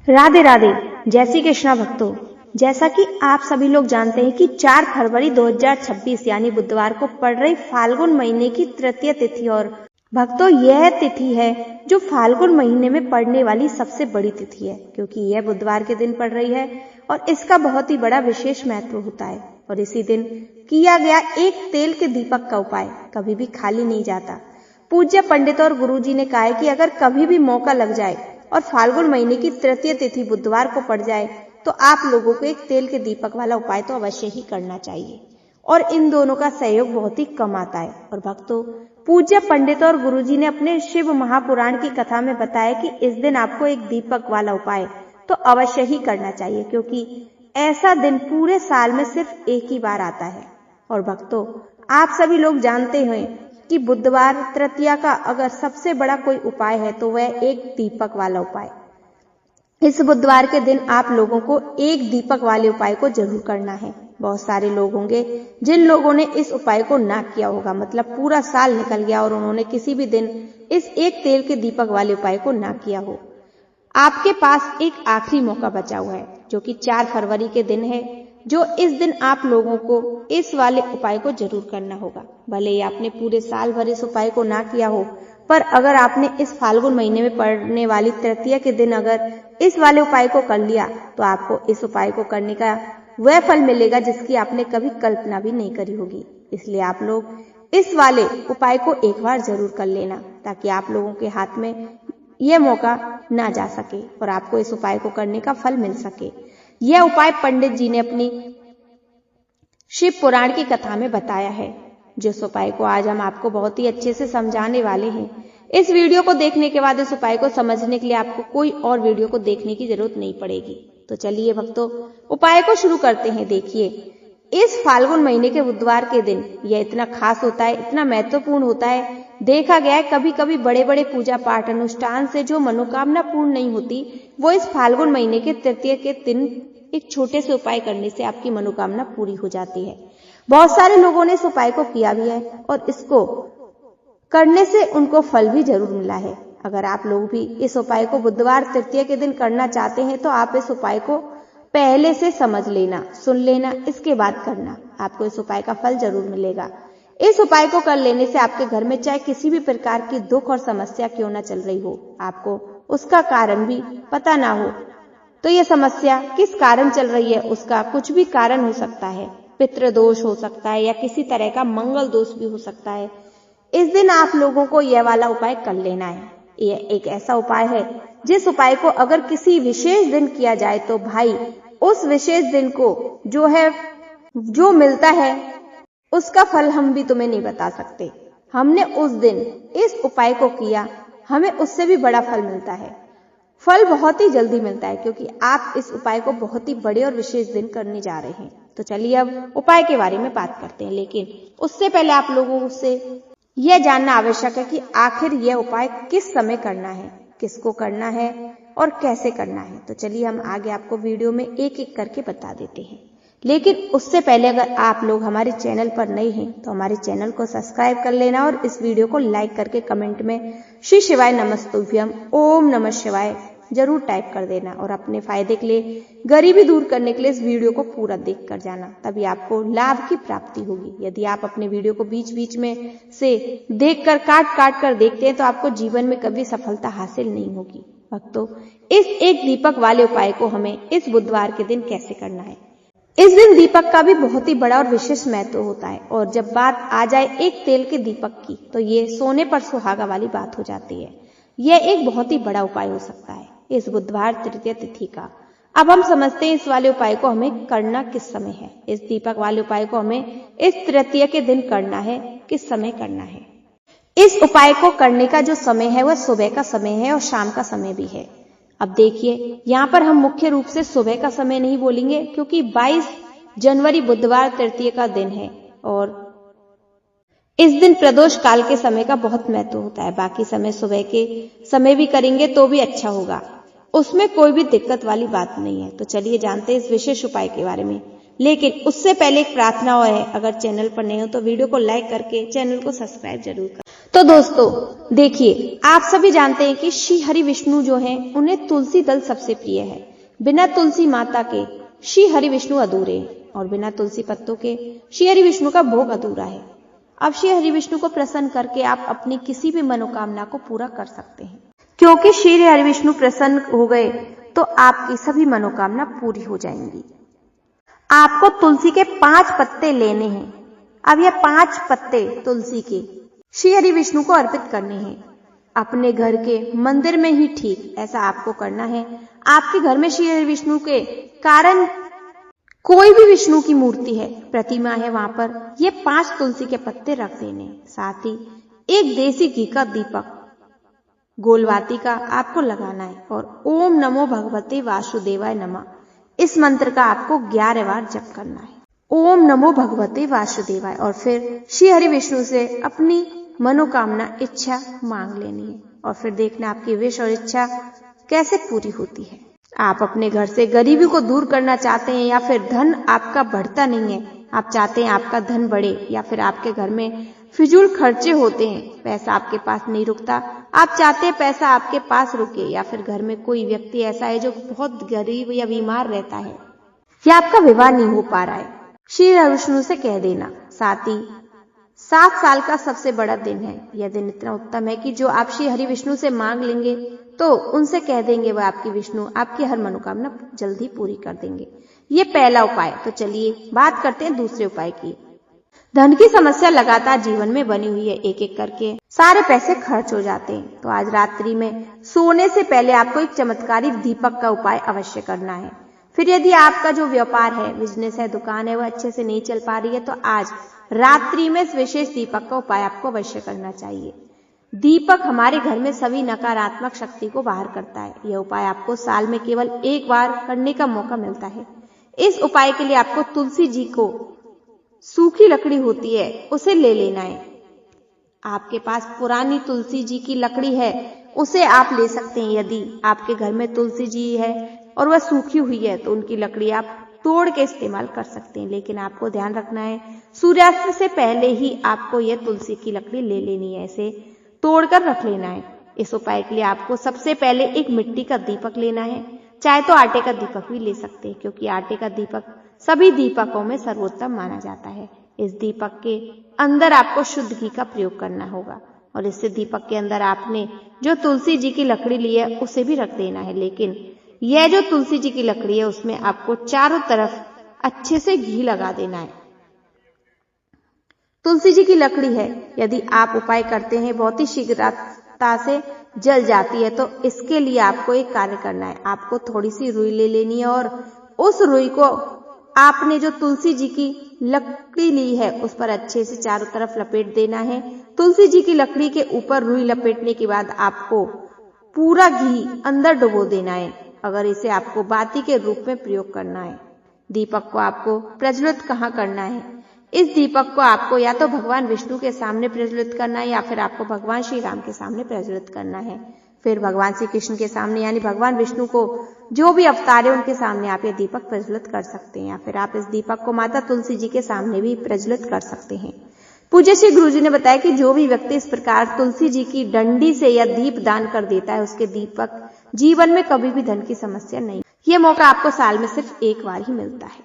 राधे राधे। जय श्री कृष्णा भक्तों, जैसा कि आप सभी लोग जानते हैं कि 4 फरवरी 2026 यानी बुधवार को पड़ रही फाल्गुन महीने की तृतीय तिथि। और भक्तों, यह तिथि है जो फाल्गुन महीने में पड़ने वाली सबसे बड़ी तिथि है, क्योंकि यह बुधवार के दिन पड़ रही है और इसका बहुत ही बड़ा विशेष महत्व होता है। और इसी दिन किया गया एक तेल के दीपक का उपाय कभी भी खाली नहीं जाता। पूज्य पंडित और गुरुजी ने कहा है कि अगर कभी भी मौका लग जाए और फाल्गुन महीने की तृतीय तिथि बुधवार को पड़ जाए तो आप लोगों को एक तेल के दीपक वाला उपाय तो अवश्य ही करना चाहिए। और इन दोनों का सहयोग बहुत ही कम आता है। और भक्तों, पूज्य पंडित और गुरुजी ने अपने शिव महापुराण की कथा में बताया कि इस दिन आपको एक दीपक वाला उपाय तो अवश्य ही करना चाहिए, क्योंकि ऐसा दिन पूरे साल में सिर्फ एक ही बार आता है। और भक्तों, आप सभी लोग जानते हैं कि बुधवार तृतीया का अगर सबसे बड़ा कोई उपाय है तो वह एक दीपक वाला उपाय। इस बुधवार के दिन आप लोगों को एक दीपक वाले उपाय को जरूर करना है। बहुत सारे लोग होंगे जिन लोगों ने इस उपाय को ना किया होगा, मतलब पूरा साल निकल गया और उन्होंने किसी भी दिन इस एक तेल के दीपक वाले उपाय को ना किया हो। आपके पास एक आखिरी मौका बचा हुआ है, जो कि 4 फरवरी के दिन है, जो इस दिन आप लोगों को इस वाले उपाय को जरूर करना होगा। भले ही आपने पूरे साल भर इस उपाय को ना किया हो, पर अगर आपने इस फाल्गुन महीने में पड़ने वाली तृतीया के दिन अगर इस वाले उपाय को कर लिया तो आपको इस उपाय को करने का वह फल मिलेगा जिसकी आपने कभी कल्पना भी नहीं करी होगी। इसलिए आप लोग इस वाले उपाय को एक बार जरूर कर लेना, ताकि आप लोगों के हाथ में यह मौका ना जा सके और आपको इस उपाय को करने का फल मिल सके। यह उपाय पंडित जी ने अपनी शिव पुराण की कथा में बताया है, जिस उपाय को आज हम आपको बहुत ही अच्छे से समझाने वाले हैं। इस वीडियो को देखने के बाद इस उपाय को समझने के लिए आपको कोई और वीडियो को देखने की जरूरत नहीं पड़ेगी। तो चलिए भक्तों, उपाय को शुरू करते हैं। देखिए, इस फाल्गुन महीने के बुधवार के दिन यह इतना खास होता है, इतना महत्वपूर्ण होता है। देखा गया है कभी कभी बड़े बड़े पूजा पाठ अनुष्ठान से जो मनोकामना पूर्ण नहीं होती, वो इस फाल्गुन महीने के तृतीय के दिन एक छोटे से उपाय करने से आपकी मनोकामना पूरी हो जाती है। बहुत सारे लोगों ने इस उपाय को किया भी है और इसको करने से उनको फल भी जरूर मिला है। अगर आप लोग भी इस उपाय को बुधवार तृतीय के दिन करना चाहते हैं तो आप इस उपाय को पहले से समझ लेना, सुन लेना, इसके बाद करना। आपको इस उपाय का फल जरूर मिलेगा। इस उपाय को कर लेने से आपके घर में चाहे किसी भी प्रकार की दुख और समस्या क्यों ना चल रही हो, आपको उसका कारण भी पता ना हो तो यह समस्या किस कारण चल रही है, उसका कुछ भी कारण हो सकता है। पितृदोष हो सकता है या किसी तरह का मंगल दोष भी हो सकता है। इस दिन आप लोगों को यह वाला उपाय कर लेना है। यह एक ऐसा उपाय है जिस उपाय को अगर किसी विशेष दिन किया जाए तो भाई उस विशेष दिन को जो मिलता है उसका फल हम भी तुम्हें नहीं बता सकते। हमने उस दिन इस उपाय को किया, हमें उससे भी बड़ा फल मिलता है। फल बहुत ही जल्दी मिलता है, क्योंकि आप इस उपाय को बहुत ही बड़े और विशेष दिन करने जा रहे हैं। तो चलिए अब उपाय के बारे में बात करते हैं, लेकिन उससे पहले आप लोगों से यह जानना आवश्यक है कि आखिर यह उपाय किस समय करना है, किसको करना है और कैसे करना है। तो चलिए हम आगे आपको वीडियो में एक एक करके बता देते हैं। लेकिन उससे पहले अगर आप लोग हमारे चैनल पर नए हैं तो हमारे चैनल को सब्सक्राइब कर लेना और इस वीडियो को लाइक करके कमेंट में श्री शिवाय नमस्तुभ्यम ओम नमः शिवाय जरूर टाइप कर देना। और अपने फायदे के लिए, गरीबी दूर करने के लिए इस वीडियो को पूरा देख कर जाना, तभी आपको लाभ की प्राप्ति होगी। यदि आप अपने वीडियो को बीच बीच में से देखकर काट कर देखते हैं तो आपको जीवन में कभी सफलता हासिल नहीं होगी। भक्तों, इस एक दीपक वाले उपाय को हमें इस बुधवार के दिन कैसे करना है। इस दिन दीपक का भी बहुत ही बड़ा और विशेष महत्व होता है। और जब बात आ जाए एक तेल के दीपक की तो ये सोने पर सुहागा वाली बात हो जाती है। यह एक बहुत ही बड़ा उपाय हो सकता है इस बुधवार तृतीय तिथि का। अब हम समझते हैं इस वाले उपाय को हमें करना किस समय है। इस दीपक वाले उपाय को हमें इस तृतीय के दिन करना है। किस समय करना है? इस उपाय को करने का जो समय है वह सुबह का समय है और शाम का समय भी है। अब देखिए, यहाँ पर हम मुख्य रूप से सुबह का समय नहीं बोलेंगे, क्योंकि 22 जनवरी बुधवार तृतीय का दिन है और इस दिन प्रदोष काल के समय का बहुत महत्व होता है। बाकी समय सुबह के समय भी करेंगे तो भी अच्छा होगा, उसमें कोई भी दिक्कत वाली बात नहीं है। तो चलिए जानते हैं इस विशेष उपाय के बारे में। लेकिन उससे पहले एक प्रार्थना और है, अगर चैनल पर नए हो तो वीडियो को लाइक करके चैनल को सब्सक्राइब जरूर करें। तो दोस्तों देखिए, आप सभी जानते हैं कि श्री हरि विष्णु जो हैं उन्हें तुलसी दल सबसे प्रिय है। बिना तुलसी माता के श्री हरि विष्णु अधूरे हैं और बिना तुलसी पत्तों के श्री हरि विष्णु का भोग अधूरा है। अब श्री हरि विष्णु को प्रसन्न करके आप अपनी किसी भी मनोकामना को पूरा कर सकते हैं, क्योंकि श्री हरि विष्णु प्रसन्न हो गए तो आपकी सभी मनोकामना पूरी हो जाएंगी। आपको तुलसी के 5 पत्ते लेने हैं। अब ये 5 पत्ते तुलसी के श्री हरि विष्णु को अर्पित करने हैं। अपने घर के मंदिर में ही ठीक ऐसा आपको करना है। आपके घर में श्री हरि विष्णु के कारण कोई भी विष्णु की मूर्ति है, प्रतिमा है, वहां पर ये 5 तुलसी के पत्ते रख देने। साथ ही एक देसी घी का दीपक गोलवाती का आपको लगाना है और ओम नमो भगवते वासुदेवाय नमः इस मंत्र का आपको 11 बार जप करना है। ओम नमो भगवते वासुदेवाय और फिर श्री हरि विष्णु से अपनी मनोकामना इच्छा मांग लेनी है और फिर देखना आपकी विश और इच्छा कैसे पूरी होती है। आप अपने घर से गरीबी को दूर करना चाहते हैं या फिर धन आपका बढ़ता नहीं है, आप चाहते हैं आपका धन बढ़े, या फिर आपके घर में फिजूल खर्चे होते हैं, पैसा आपके पास नहीं रुकता, आप चाहते हैं पैसा आपके पास रुके, या फिर घर में कोई व्यक्ति ऐसा है जो बहुत गरीब या बीमार रहता है, या आपका विवाह नहीं हो पा रहा है, श्री हरि विष्णु से कह देना। साथ ही 7 साल का सबसे बड़ा दिन है। यह दिन इतना उत्तम है कि जो आप श्री हरि विष्णु से मांग लेंगे तो उनसे कह देंगे वह आपकी विष्णु आपकी हर मनोकामना जल्दी पूरी कर देंगे। ये पहला उपाय। तो चलिए बात करते हैं दूसरे उपाय की। धन की समस्या लगातार जीवन में बनी हुई है, एक एक करके सारे पैसे खर्च हो जाते हैं। तो आज रात्रि में सोने से पहले आपको एक चमत्कारिक दीपक का उपाय अवश्य करना है। फिर यदि आपका जो व्यापार है, बिजनेस है, दुकान है, वह अच्छे से नहीं चल पा रही है तो आज रात्रि में इस विशेष दीपक का उपाय आपको अवश्य करना चाहिए। दीपक हमारे घर में सभी नकारात्मक शक्ति को बाहर करता है। यह उपाय आपको साल में केवल एक बार करने का मौका मिलता है। इस उपाय के लिए आपको तुलसी जी को सूखी लकड़ी होती है उसे ले लेना है। आपके पास पुरानी तुलसी जी की लकड़ी है उसे आप ले सकते हैं। यदि आपके घर में तुलसी जी है और वह सूखी हुई है तो उनकी लकड़ी आप तोड़ के इस्तेमाल कर सकते हैं, लेकिन आपको ध्यान रखना है सूर्यास्त से पहले ही आपको यह तुलसी की लकड़ी ले लेनी है, इसे तोड़कर रख लेना है। इस उपाय के लिए आपको सबसे पहले एक मिट्टी का दीपक लेना है, चाहे तो आटे का दीपक भी ले सकते हैं, क्योंकि आटे का दीपक सभी दीपकों में सर्वोत्तम माना जाता है। इस दीपक के अंदर आपको शुद्ध घी का प्रयोग करना होगा और इससे दीपक के अंदर आपने जो तुलसी जी की लकड़ी ली है उसे भी रख देना है, लेकिन यह जो तुलसी जी की लकड़ी है उसमें आपको चारों तरफ अच्छे से घी लगा देना है। तुलसी जी की लकड़ी है, यदि आप उपाय करते हैं बहुत ही शीघ्रता से जल जाती है, तो इसके लिए आपको एक कार्य करना है। आपको थोड़ी सी रुई ले लेनी है और उस रुई को आपने जो तुलसी जी की लकड़ी ली है उस पर अच्छे से चारों तरफ लपेट देना है। तुलसी जी की लकड़ी के ऊपर रुई लपेटने के बाद आपको पूरा घी अंदर डुबो देना है। अगर इसे आपको बाती के रूप में प्रयोग करना है। दीपक को आपको प्रज्वलित कहाँ करना है? इस दीपक को आपको या तो भगवान विष्णु के सामने प्रज्वलित करना है या फिर आपको भगवान श्री राम के सामने प्रज्वलित करना है। फिर भगवान श्री कृष्ण के सामने यानी भगवान विष्णु को जो भी अवतार है उनके सामने आप ये दीपक प्रज्वलित कर सकते हैं, या फिर आप इस दीपक को माता तुलसी जी के सामने भी प्रज्वलित कर सकते हैं। पूज्य श्री गुरु जी ने बताया कि जो भी व्यक्ति इस प्रकार तुलसी जी की डंडी से या दीप दान कर देता है उसके दीपक जीवन में कभी भी धन की समस्या नहीं। ये मौका आपको साल में सिर्फ एक बार ही मिलता है।